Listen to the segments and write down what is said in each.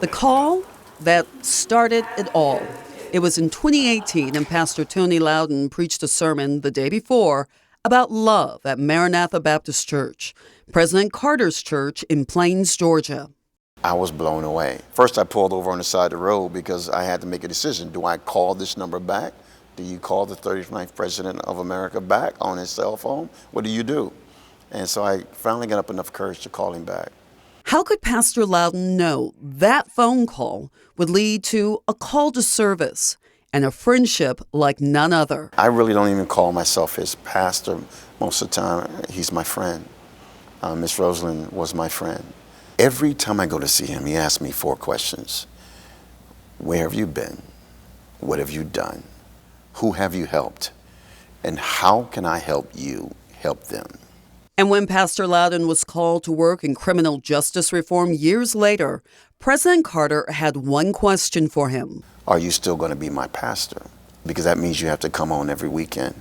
The call that started it all. It was in 2018, and Pastor Tony Lowden preached a sermon the day before about love at Maranatha Baptist Church, President Carter's church in Plains, Georgia. I was blown away. First, I pulled over on the side of the road because I had to make a decision. Do I call this number back? Do you call the 39th President of America back on his cell phone? What do you do? And so I finally got up enough courage to call him back. How could Pastor Lowden know that phone call would lead to a call to service and a friendship like none other? I really don't even call myself his pastor. Most of the time, he's my friend. Miss Rosalynn was my friend. Every time I go to see him, he asks me 4 questions. Where have you been? What have you done? Who have you helped? And how can I help you help them? And when Pastor Lowden was called to work in criminal justice reform years later, President Carter had one question for him. Are you still going to be my pastor? Because that means you have to come on every weekend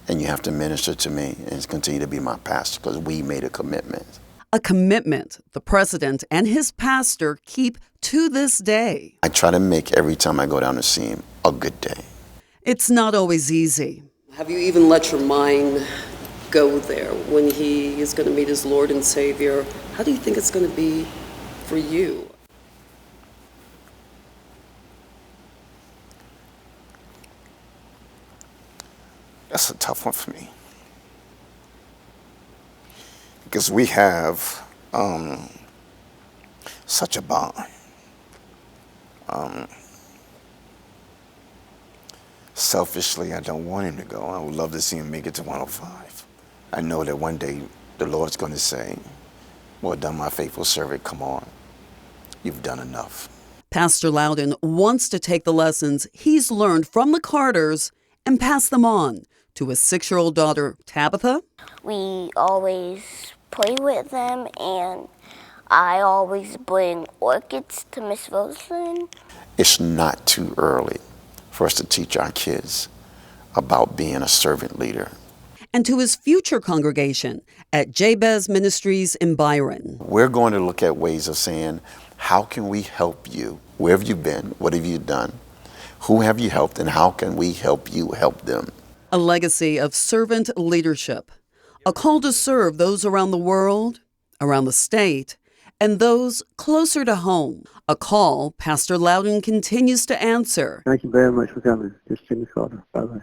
and you have to minister to me and continue to be my pastor because we made a commitment. A commitment the president and his pastor keep to this day. I try to make every time I go down to see him a good day. It's not always easy. Have you even let your mind go there when he is going to meet his Lord and Savior? How do you think it's going to be for you? That's a tough one for me. Because we have such a bond. Selfishly, I don't want him to go. I would love to see him make it to 105. I know that one day the Lord's going to say, well done, my faithful servant, come on. You've done enough. Pastor Lowden wants to take the lessons he's learned from the Carters and pass them on to his 6-year-old daughter, Tabitha. We always play with them, and I always bring orchids to Miss Rosalynn. It's not too early for us to teach our kids about being a servant leader. And to his future congregation at Jabez Ministries in Byron. We're going to look at ways of saying, how can we help you? Where have you been? What have you done? Who have you helped? And how can we help you help them? A legacy of servant leadership. A call to serve those around the world, around the state, and those closer to home. A call Pastor Lowden continues to answer. Thank you very much for coming. Just send me a call. Bye-bye.